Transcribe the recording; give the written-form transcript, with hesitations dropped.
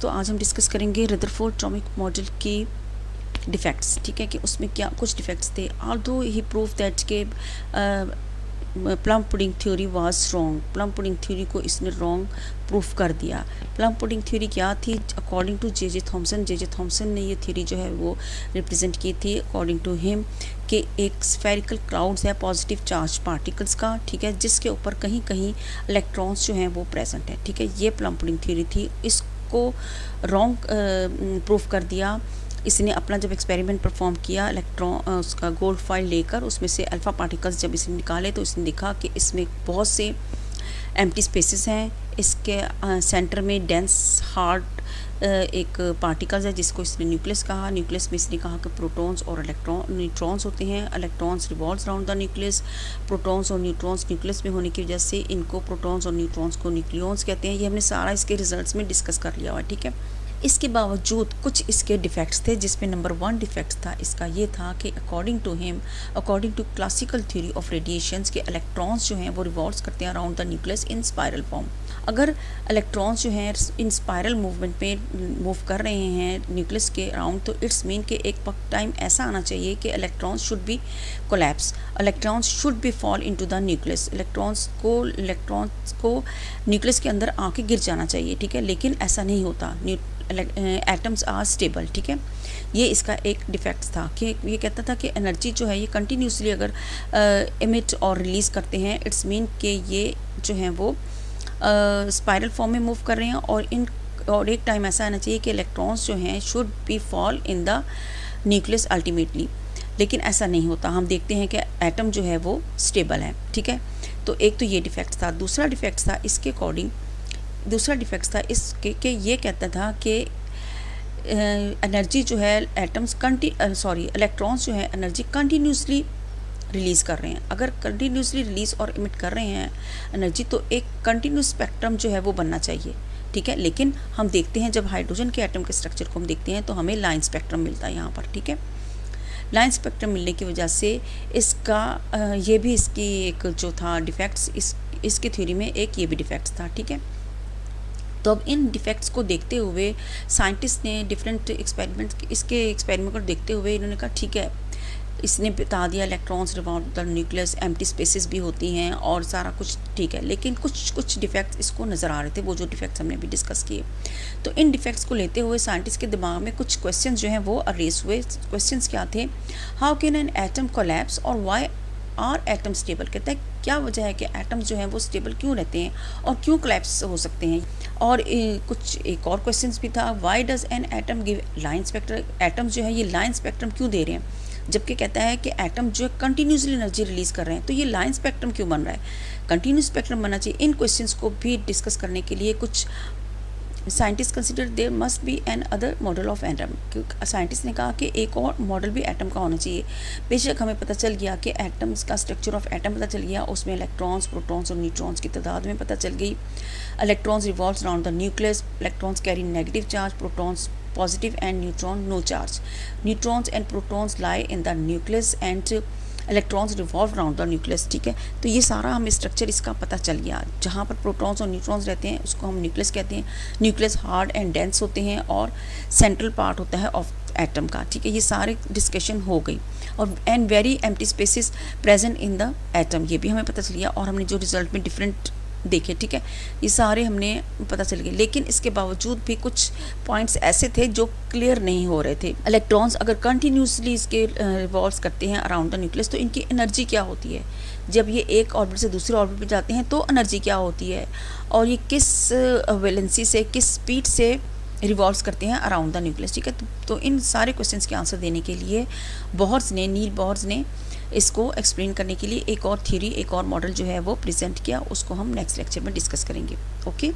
तो आज हम डिस्कस करेंगे रदरफोर्ड एटॉमिक मॉडल के डिफेक्ट्स, ठीक है, कि उसमें क्या कुछ डिफेक्ट्स थे। ऑल्दो ही प्रूव दैट के plum pudding theory was wrong, plum pudding theory को इसने रॉन्ग प्रूफ कर दिया। प्लम पुडिंग थ्योरी क्या थी? According to J J Thomson ने ये थ्योरी जो है वो रिप्रेजेंट की थी। अकॉर्डिंग टू हिम कि एक स्फेरिकल क्लाउड्स है पॉजिटिव चार्ज पार्टिकल्स का, ठीक है, जिसके ऊपर कहीं कहीं इलेक्ट्रॉन्स जो हैं वो प्रेजेंट है, ठीक है। ये प्लम पुडिंग थ्योरी थी, इसको रॉन्ग प्रूफ कर दिया इसने अपना जब एक्सपेरिमेंट परफॉर्म किया इलेक्ट्रॉन उसका गोल्ड फॉइल लेकर, उसमें से अल्फ़ा पार्टिकल्स जब इसने निकाले तो इसने देखा कि इसमें बहुत से एम्प्टी स्पेसेस हैं। इसके सेंटर में डेंस हार्ड एक पार्टिकल्स है जिसको इसने न्यूक्लियस कहा। न्यूक्लियस में इसने कहा कि प्रोटॉन्स और न्यूट्रॉन्स होते हैं। Electrons revolves around the nucleus. Protons और न्यूट्रॉन्स न्यूक्लियस में होने की वजह से इनको प्रोटॉन्स और न्यूट्रॉन्स को न्यूक्लियॉन्स कहते हैं। ये हमने सारा इसके रिजल्ट्स में डिस्कस कर लिया हुआ है, ठीक है। इसके बावजूद कुछ इसके डिफेक्ट्स थे, जिसमें नंबर 1 डिफेक्ट था इसका ये था कि according to him, according to classical theory of radiations के इलेक्ट्रॉन्स जो हैं वो रिवॉल्व्स करते हैं around the nucleus in spiral form. अगर इलेक्ट्रॉन्स जो हैं इन स्पायरल मूवमेंट में मूव कर रहे हैं न्यूक्लियस के अराउंड, तो इट्स मीन कि एक वक्त टाइम ऐसा आना चाहिए कि electrons should be collapse, electrons should be fall into the nucleus, electrons को न्यूक्लियस के अंदर आके गिर जाना चाहिए, ठीक है। लेकिन ऐसा नहीं होता, एटम्स आर स्टेबल, ठीक है। ये इसका एक डिफेक्ट था कि ये कहता था कि एनर्जी जो है ये कंटिन्यूसली अगर इमिट और रिलीज़ करते हैं, इट्स मीन कि ये जो है वो स्पाइरल फॉर्म में मूव कर रहे हैं और एक टाइम ऐसा आना चाहिए कि इलेक्ट्रॉन्स जो हैं should be fall in the nucleus ultimately. लेकिन ऐसा नहीं होता, हम देखते हैं कि एटम जो है वो स्टेबल है, ठीक है। तो एक तो ये डिफेक्ट था। दूसरा डिफेक्ट था इसके अकॉर्डिंग, कि ये कहता था कि एनर्जी जो है इलेक्ट्रॉन्स जो है एनर्जी कंटिन्यूसली रिलीज़ कर रहे हैं। अगर कंटिन्यूसली रिलीज़ और इमिट कर रहे हैं एनर्जी, तो एक कंटिन्यूस स्पेक्ट्रम जो है वो बनना चाहिए, ठीक है। लेकिन हम देखते हैं जब हाइड्रोजन के एटम के स्ट्रक्चर को हम देखते हैं तो हमें लाइन स्पेक्ट्रम मिलता है यहाँ पर, ठीक है। लाइन स्पेक्ट्रम मिलने की वजह से इसका ये भी इसकी एक जो था डिफेक्ट्स, इसकी थ्योरी में एक ये भी डिफेक्ट्स था, ठीक है। तो अब इन डिफेक्ट्स को देखते हुए साइंटिस्ट ने डिफरेंट एक्सपेरिमेंट को देखते हुए इन्होंने कहा ठीक है, इसने बता दिया electrons revolve the nucleus, empty spaces भी होती हैं और सारा कुछ ठीक है। लेकिन कुछ डिफेक्ट्स इसको नज़र आ रहे थे, वो जो डिफेक्ट्स हमने भी डिस्कस किए। तो इन डिफेक्ट्स को लेते हुए साइंटिस्ट के दिमाग में कुछ क्वेश्चंस जो हैं वो अरेज हुए। क्वेश्चंस क्या थे? How can an atom collapse और व्हाई आर एटम स्टेबल? कहता है क्या वजह है कि एटम्स जो हैं वो स्टेबल क्यों रहते हैं और क्यों कोलैप्स हो सकते हैं। और एक और क्वेश्चंस भी था, why does an atom give line spectrum? Atoms जो है ये लाइन स्पेक्ट्रम क्यों दे रहे हैं, जबकि कहता है कि एटम जो है कंटिन्यूसली एनर्जी रिलीज़ कर रहे हैं, तो ये लाइन स्पेक्ट्रम क्यों बन रहा है? कंटिन्यूस स्पेक्ट्रम बनना चाहिए। इन क्वेश्चंस को भी डिस्कस करने के लिए कुछ scientist consider there must be another model of atom, क्योंकि साइंटिस्ट ने कहा कि एक और मॉडल भी एटम का होना चाहिए। बेशक हमें पता चल गया कि एटम्स का स्ट्रक्चर ऑफ एटम पता चल गया, उसमें इलेक्ट्रॉन्स, प्रोटॉन्स और न्यूट्रॉन्स की तादाद में पता चल गई। Electrons revolves around the nucleus, electrons carry negative charge, protons positive and neutron no charge. Neutrons and protons lie in the nucleus and electrons revolve around the nucleus, ठीक है। तो ये सारा हमें स्ट्रक्चर इसका पता चल गया। जहाँ पर प्रोटॉन्स और न्यूट्रॉन्स रहते हैं उसको हम न्यूक्लियस कहते हैं। न्यूक्लियस हार्ड एंड डेंस होते हैं और सेंट्रल पार्ट होता है ऑफ एटम का, ठीक है। ये सारे डिस्कशन हो गई। और and very empty spaces present in the atom, ये भी हमें पता चल गया। और हमने जो रिजल्ट में डिफरेंट देखे, ठीक है, ये सारे हमने पता चल गए। लेकिन इसके बावजूद भी कुछ पॉइंट्स ऐसे थे जो क्लियर नहीं हो रहे थे। इलेक्ट्रॉन्स अगर कंटिन्यूसली इसके रिवॉल्व्स करते हैं अराउंड द न्यूक्लियस, तो इनकी एनर्जी क्या होती है? जब ये एक ऑर्बिट से दूसरे ऑर्बिट पे जाते हैं तो एनर्जी क्या होती है? और ये किस वैलेंसी से, किस स्पीड से रिवॉल्व्स करते हैं अराउंड द न्यूक्लियस, ठीक है। तो इन सारे क्वेश्चंस के आंसर देने के लिए नील बोर्ड्स ने इसको एक्सप्लेन करने के लिए एक और थ्योरी, एक और मॉडल जो है वो प्रेजेंट किया। उसको हम नेक्स्ट लेक्चर में डिस्कस करेंगे। ओके।